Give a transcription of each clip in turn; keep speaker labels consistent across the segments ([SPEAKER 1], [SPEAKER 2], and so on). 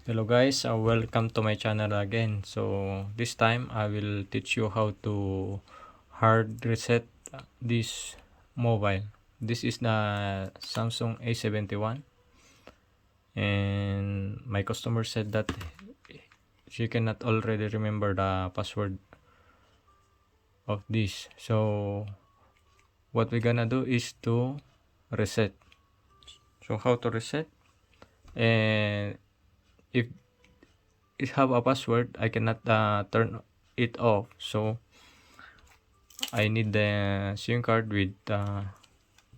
[SPEAKER 1] Hello guys, welcome to my channel again. So this time I will teach you how to hard reset this mobile. This is the Samsung A71, and my customer said that she cannot already remember the password of this. So what we're gonna do is to reset. So how to reset? And if it have a password, I cannot turn it off. So I need the SIM card with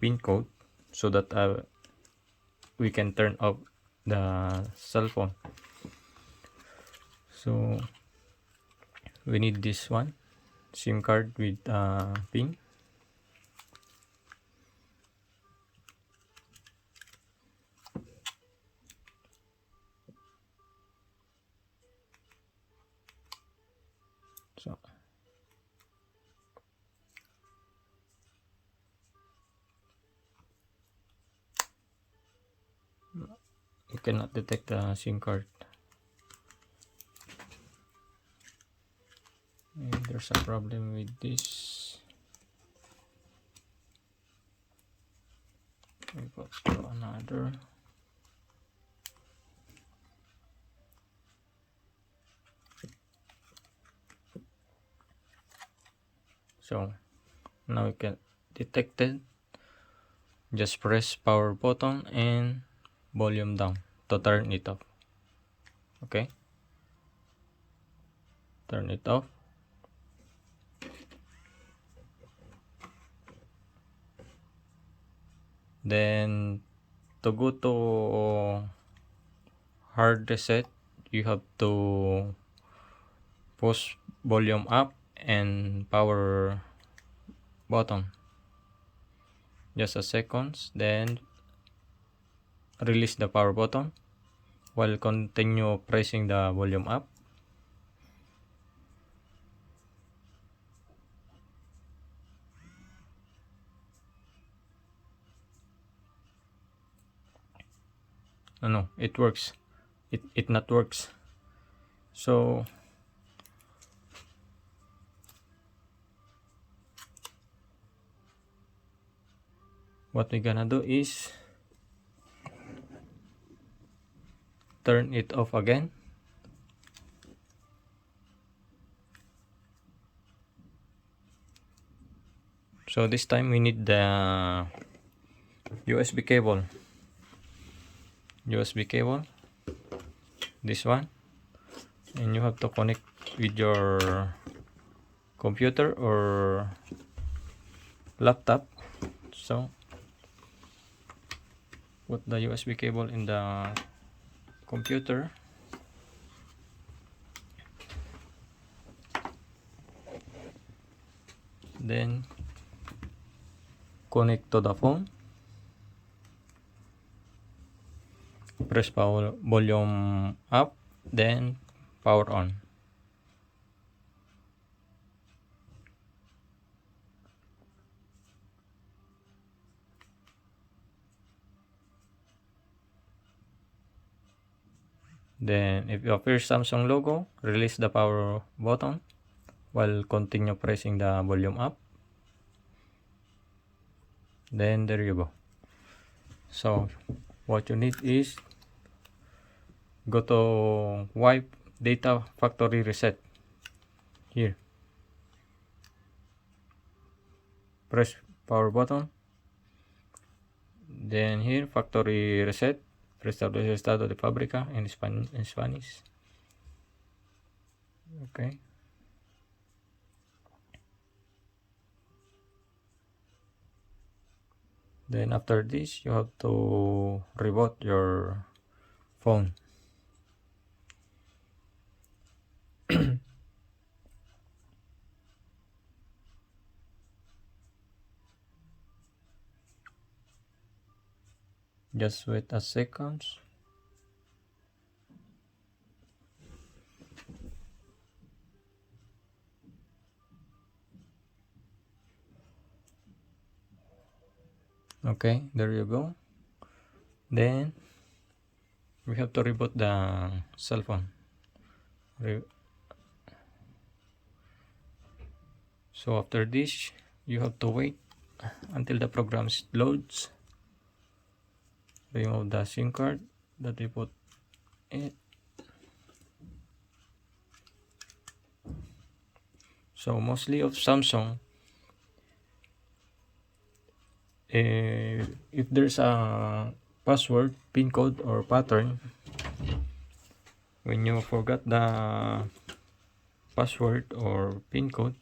[SPEAKER 1] pin code so that we can turn off the cell phone. So we need this one, SIM card with pin. So you cannot detect the SIM card. And there's a problem with this. We go to another. So now we can detect it. Just press power button and volume down to turn it off. Okay, turn it off. Then to go to hard reset, you have to push volume up and power button just a seconds, then release the power button while continue pressing the volume up. Oh, no, it works. It not works. So what we gonna do is turn it off again. So this time we need the USB cable. This one, and you have to connect with your computer or laptop. So put the USB cable in the computer, then connect to the phone, press power volume up, then power on. Then if it appears Samsung logo, release the power button while continue pressing the volume up. Then there you go. So what you need is go to wipe data factory reset. Here, press power button, then here factory reset, restablece el estado de fábrica en Spanish. Okay, then after this you have to reboot your phone. Just wait a second. Okay, there you go. Then we have to reboot the cell phone. So after this, you have to wait until the program loads. Remove the SIM card that we put it. So mostly of Samsung, if there's a password, pin code, or pattern, when you forgot the password or pin code,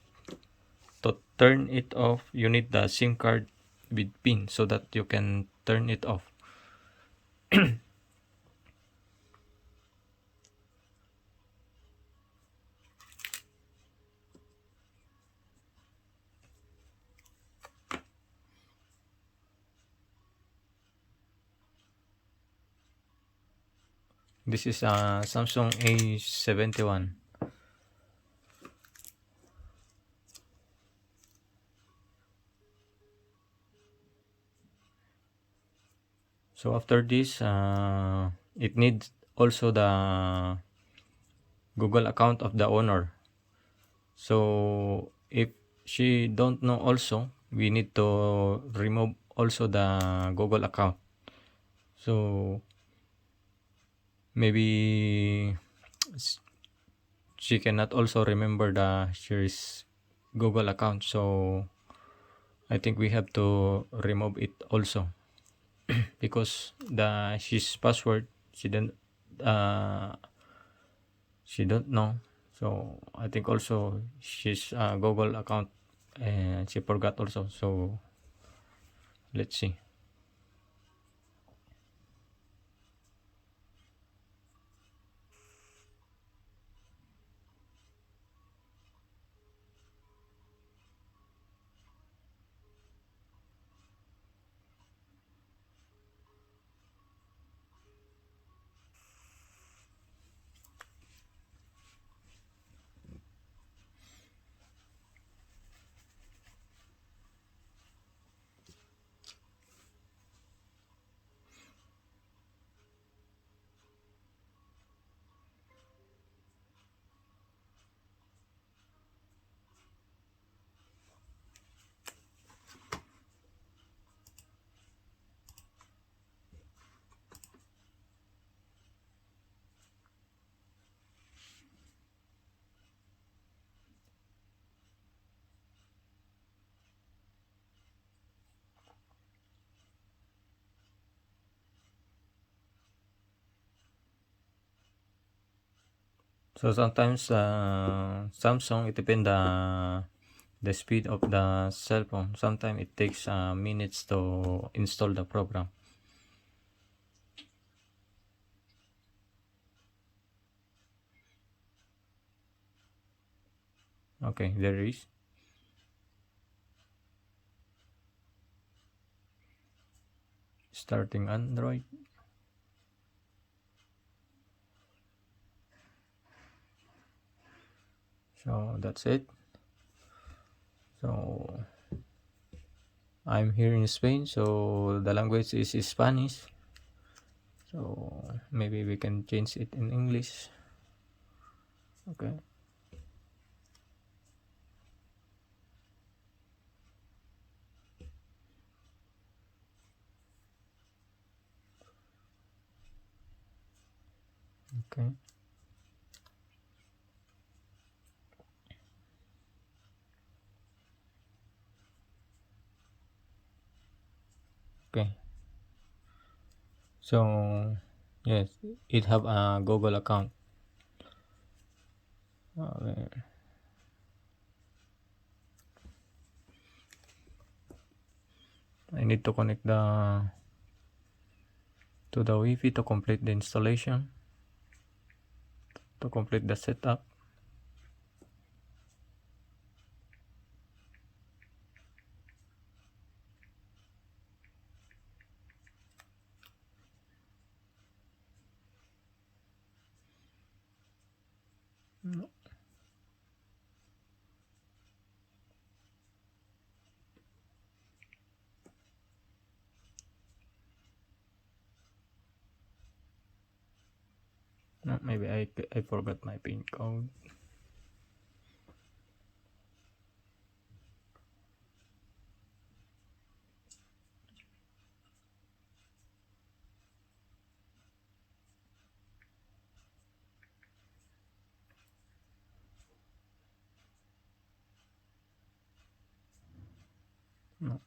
[SPEAKER 1] to turn it off, you need the SIM card with pin so that you can turn it off. This is a Samsung A71. So after this, it needs also the Google account of the owner. So if she don't know also, we need to remove also the Google account. So maybe she cannot also remember the she's Google account. So I think we have to remove it also because the she's password uh she don't know. So I think also she's Google account and she forgot also. So let's see. So sometimes Samsung, it depends the speed of the cell phone. Sometimes it takes minutes to install the program. Okay, there is. Starting Android. So that's it. So I'm here in Spain, so the language is Spanish. So maybe we can change it in English. Okay. Okay. Okay. So yes, it have a Google account. Okay. I need to connect to the Wi-Fi to complete the installation, to complete the setup. No, maybe I forgot my pin code. No,